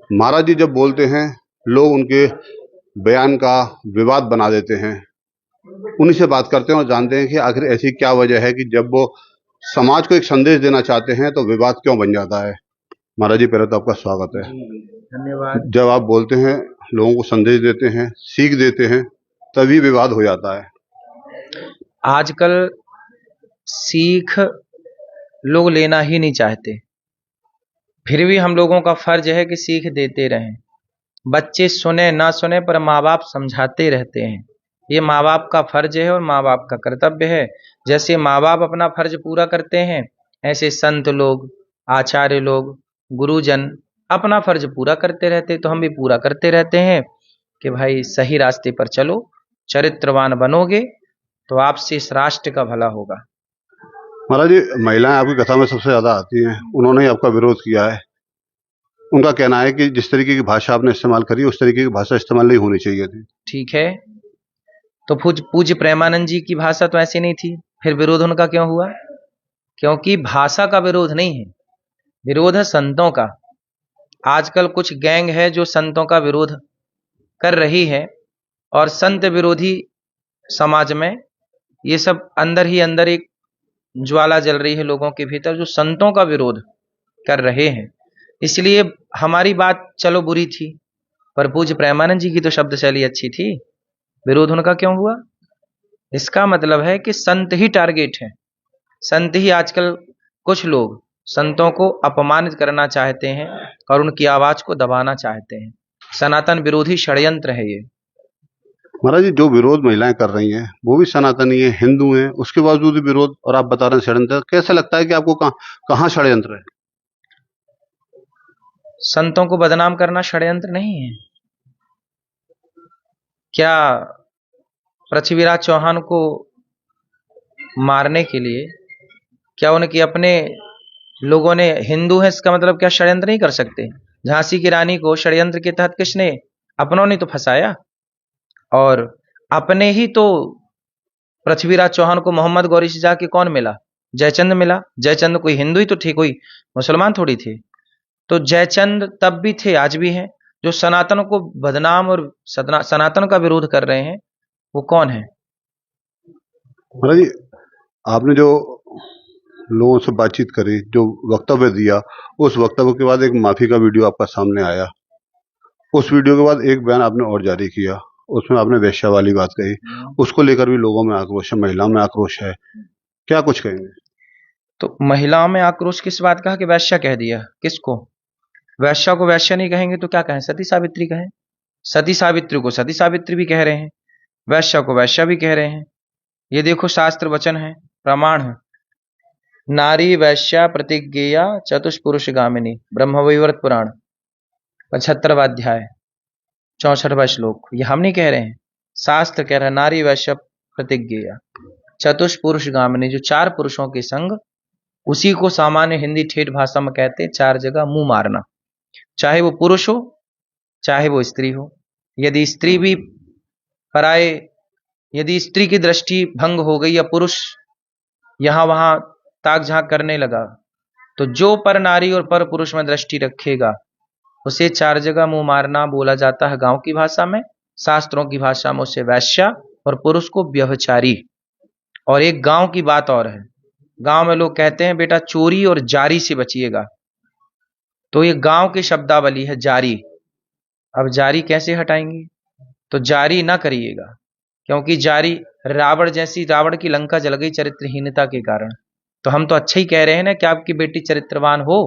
महाराज जी जब बोलते हैं, लोग उनके बयान का विवाद बना देते हैं। उन्हीं से बात करते हैं और जानते हैं कि आखिर ऐसी क्या वजह है कि जब वो समाज को एक संदेश देना चाहते हैं तो विवाद क्यों बन जाता है। महाराज जी पहले तो आपका स्वागत है। धन्यवाद। जब आप बोलते हैं, लोगों को संदेश देते हैं, सीख देते हैं, तभी विवाद हो जाता है। आजकल सीख लोग लेना ही नहीं चाहते, फिर भी हम लोगों का फर्ज है कि सीख देते रहें। बच्चे सुने ना सुने पर माँ बाप समझाते रहते हैं। ये माँ बाप का फर्ज है और माँ बाप का कर्तव्य है। जैसे माँ बाप अपना फर्ज पूरा करते हैं, ऐसे संत लोग, आचार्य लोग, गुरुजन अपना फर्ज पूरा करते रहते, तो हम भी पूरा करते रहते हैं कि भाई सही रास्ते पर चलो, चरित्रवान बनोगे तो आपसे इस राष्ट्र का भला होगा। महाराज जी, महिलाएं आपकी कथा में सबसे ज्यादा आती हैं, उन्होंने ही आपका विरोध किया है। उनका कहना है कि जिस तरीके की भाषा आपने इस्तेमाल करी, उस तरीके की भाषा इस्तेमाल नहीं होनी चाहिए थी। ठीक है, तो पूज्य प्रेमानंद जी की भाषा तो ऐसी नहीं थी, फिर विरोध उनका क्यों हुआ? क्योंकि भाषा का विरोध नहीं है, विरोध है संतों का। आजकल कुछ गैंग है जो संतों का विरोध कर रही है, और संत विरोधी समाज में ये सब अंदर ही अंदर एक ज्वाला जल रही है लोगों के भीतर, जो संतों का विरोध कर रहे हैं। इसलिए हमारी बात चलो बुरी थी, पर पूज्य प्रेमानंद जी की तो शब्द शैली अच्छी थी, विरोध उनका क्यों हुआ? इसका मतलब है कि संत ही टारगेट है। संत ही आजकल कुछ लोग संतों को अपमानित करना चाहते हैं और उनकी आवाज को दबाना चाहते हैं। सनातन विरोधी षड्यंत्र है ये। महाराज जी, जो विरोध महिलाएं कर रही हैं वो भी सनातनी है, हिंदू हैं, उसके बावजूद भी विरोध, और आप बता रहे हैं षड्यंत्र। कैसे लगता है कि आपको कहाँ षड्यंत्र है? संतों को बदनाम करना षड्यंत्र नहीं है क्या? पृथ्वीराज चौहान को मारने के लिए क्या उनके अपने लोगों ने, हिंदू है इसका मतलब क्या षड्यंत्र नहीं कर सकते? झांसी की रानी को षड्यंत्र के तहत किसने, अपनों ने तो फंसाया, और अपने ही तो पृथ्वीराज चौहान को मोहम्मद गौरी से जाके कौन मिला? जयचंद मिला। जयचंद कोई हिंदू ही तो थे, कोई मुसलमान थोड़ी थे। तो जयचंद तब भी थे, आज भी हैं। जो सनातन को बदनाम और सनातन का विरोध कर रहे हैं वो कौन है? महाराज जी, आपने जो लोगों से बातचीत करी, जो वक्तव्य दिया, उस वक्तव्य के बाद एक माफी का वीडियो आपका सामने आया। उस वीडियो के बाद एक बयान आपने और जारी किया, उसमें आपने वेश्या वाली बात कही। उसको लेकर भी लोगों में आक्रोश है, महिलाओं में आक्रोश है, क्या कुछ कहेंगे? तो महिलाओं में आक्रोश किस बात का कि वैश्या कह दिया? किसको? वैश्या को वैश्या नहीं कहेंगे तो क्या कहें? सती सावित्री कहें। सती सावित्री को सती सावित्री भी कह रहे हैं, वैश्या को वैश्या भी कह रहे हैं। ये देखो शास्त्र वचन है, प्रमाण है। नारी वैश्या प्रतिज्ञेया चतुष्पुरुष गामिनी, ब्रह्मवैवर्त पुराण 75वां अध्याय 64वां श्लोक। ये हम नहीं कह रहे हैं, शास्त्र कह रहा है। नारी वैश्य प्रतिज्ञेया चतुष्पुरुष गामिनी, जो चार पुरुषों के संग, उसी को सामान्य हिंदी ठेठ भाषा में कहते हैं चार जगह मुंह मारना। चाहे वो पुरुष हो, चाहे वो स्त्री हो। यदि स्त्री भी पराये, यदि स्त्री की दृष्टि भंग हो गई या पुरुष यहां वहां ताक झांक करने लगा, तो जो पर नारी और पर पुरुष में दृष्टि रखेगा उसे चार जगह मुंह मारना बोला जाता है गांव की भाषा में। शास्त्रों की भाषा में उसे वैश्या और पुरुष को व्यभिचारी। और एक गांव की बात और है, गांव में लोग कहते हैं बेटा चोरी और जारी से बचिएगा, तो ये गांव की शब्दावली है जारी। अब जारी कैसे हटाएंगे? तो जारी ना करिएगा, क्योंकि जारी, रावण जैसी, रावण की लंका जल गई चरित्रहीनता के कारण। तो हम तो अच्छा ही कह रहे हैं ना कि आपकी बेटी चरित्रवान हो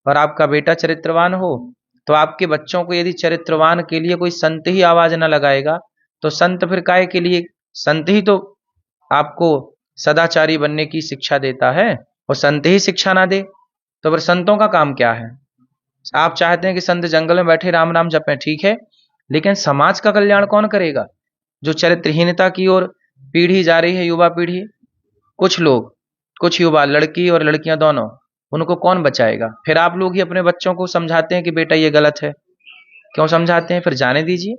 और आपका बेटा चरित्रवान हो। तो आपके बच्चों को यदि चरित्रवान के लिए कोई संत ही आवाज ना लगाएगा तो संत फिर काहे के लिए? संत ही तो आपको सदाचारी बनने की शिक्षा देता है, और संत ही शिक्षा ना दे तो फिर संतों का काम क्या है? आप चाहते हैं कि संत जंगल में बैठे राम राम जपें, ठीक है, लेकिन समाज का कल्याण कौन करेगा? जो चरित्रहीनता की ओर पीढ़ी जा रही है, युवा पीढ़ी, कुछ लोग, कुछ युवा, लड़की और लड़कियां दोनों, उनको कौन बचाएगा? फिर आप लोग ही अपने बच्चों को समझाते हैं कि बेटा ये गलत है। क्यों समझाते हैं? फिर जाने दीजिए।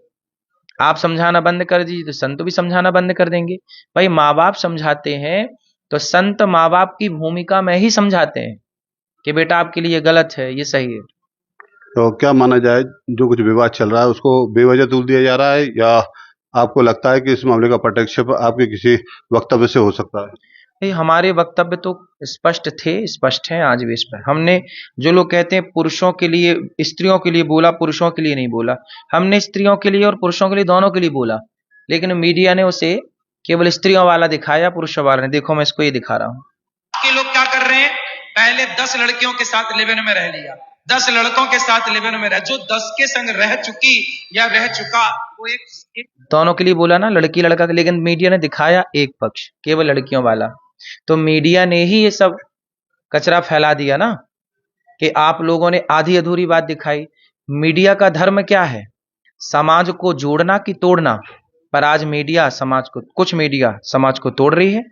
आप समझाना बंद कर दीजिए तो संत भी समझाना बंद कर देंगे। भाई माँ बाप समझाते हैं तो संत माँ बाप की भूमिका में ही समझाते हैं कि बेटा आपके लिए गलत है, ये सही है। तो क्या माना जाए, जो कुछ विवाद चल रहा है उसको बेवजह तुल दिया जा रहा है, या आपको लगता है कि इस मामले का पटक्षेप आपके किसी वक्तव्य से हो सकता है? नहीं, हमारे वक्तव्य तो स्पष्ट थे, स्पष्ट हैं आज भी। इस पर हमने, जो लोग कहते हैं पुरुषों के लिए, स्त्रियों के लिए बोला, पुरुषों के लिए नहीं बोला, हमने स्त्रियों के लिए और पुरुषों के लिए, दोनों के लिए बोला। लेकिन मीडिया ने उसे केवल स्त्रियों वाला दिखाया, पुरुषों वाला नहीं। देखो मैं इसको ये दिखा रहा हूँ के लोग क्या कर रहे हैं, पहले 10 लड़कियों के साथ लिव इन में रह लिया, 10 लड़कों के साथ लिव इन में रह, जो 10 के संग रह चुकी या रह चुका वो एक दोनों के लिए बोला ना, लड़की लड़का। लेकिन मीडिया ने दिखाया एक पक्ष, केवल लड़कियों वाला। तो मीडिया ने ही ये सब कचरा फैला दिया ना, कि आप लोगों ने आधी अधूरी बात दिखाई। मीडिया का धर्म क्या है? समाज को जोड़ना कि तोड़ना। पर आज मीडिया समाज को, कुछ मीडिया समाज को तोड़ रही है,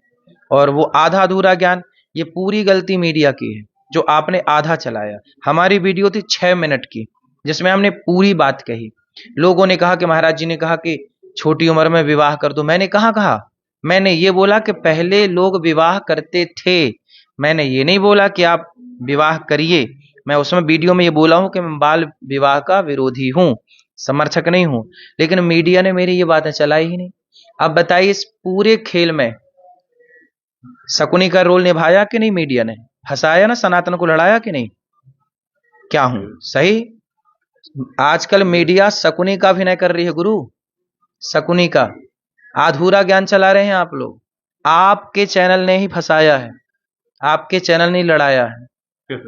और वो आधा अधूरा ज्ञान, ये पूरी गलती मीडिया की है जो आपने आधा चलाया। हमारी वीडियो थी 6 मिनट की, जिसमें हमने पूरी बात कही। लोगों ने कहा कि महाराज जी ने कहा कि छोटी उम्र में विवाह कर दो। मैंने कहा मैंने ये बोला कि पहले लोग विवाह करते थे। मैंने ये नहीं बोला कि आप विवाह करिए। मैं उसमें वीडियो में ये बोला हूं कि मैं बाल विवाह का विरोधी हूं, समर्थक नहीं हूं। लेकिन मीडिया ने मेरी ये बातें चलाई ही नहीं। अब बताइए, इस पूरे खेल में शकुनी का रोल निभाया कि नहीं? मीडिया ने फंसाया ना, सनातन को लड़ाया कि नहीं? क्या हूं सही? आजकल मीडिया शकुनी का अभिनय कर रही है गुरु, शकुनी का। अधूरा ज्ञान चला रहे हैं आप लोग। आपके चैनल ने ही फंसाया है, आपके चैनल ने लड़ाया है।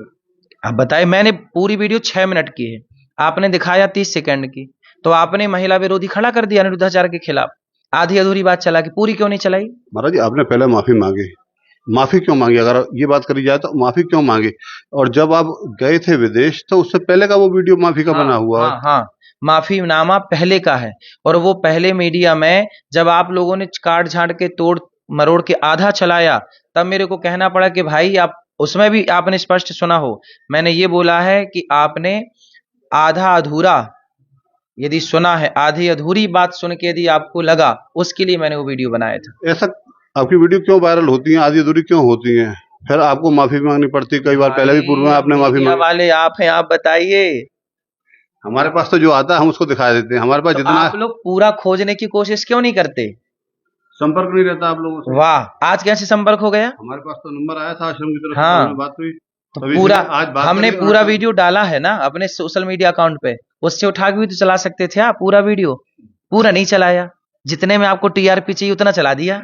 अब बताइए, मैंने पूरी वीडियो 6 मिनट की है, आपने दिखाया 30 सेकंड की। तो आपने महिला विरोधी खड़ा कर दिया अनिरुद्धाचार्य के खिलाफ। आधी अधूरी बात चला के पूरी क्यों नहीं चलाई? महाराज जी, आपने पहले माफी मांगी, माफी क्यों मांगी? अगर ये बात करी जाए तो माफी क्यों मांगी? और जब आप गए थे विदेश तो उससे पहले का वो वीडियो माफी का बना हुआ है। हाँ, माफीनामा पहले का है। और वो पहले मीडिया में जब आप लोगों ने काट झाड़ के तोड़ मरोड़ के आधा चलाया, तब मेरे को कहना पड़ा कि भाई आप, उसमें भी आपने स्पष्ट सुना हो, मैंने ये बोला है कि आपने आधा अधूरा यदि सुना है, आधी अधूरी बात सुन के यदि आपको लगा, उसके लिए मैंने वो वीडियो बनाया था। ऐसा आपकी वीडियो क्यों वायरल होती हैं, आधी अधूरी क्यों होती हैं? फिर आपको माफी मांगनी पड़ती है कई बार, पहले भी पूर्व में आपने माफी मीडिया मांगी। वाले आप हैं, आप बताइए। हमारे पास तो जो आता है हम उसको दिखा देते हैं, हमारे पास तो जितना आप लोग पूरा खोजने की कोशिश क्यों नहीं करते? संपर्क नहीं रहता आप लोगों से। वाह, आज कैसे संपर्क हो गया? हमारे पास तो नंबर आया था आश्रम की तरफ से, हाँ। हमें बात हुई, तो तभी पूरा से आज बात हमने करी। पूरा वीडियो डाला है ना अपने सोशल मीडिया अकाउंट पे, उससे उठा के भी तो चला सकते थे आप। पूरा वीडियो पूरा नहीं चलाया, जितने में आपको टीआरपी चाहिए उतना चला दिया।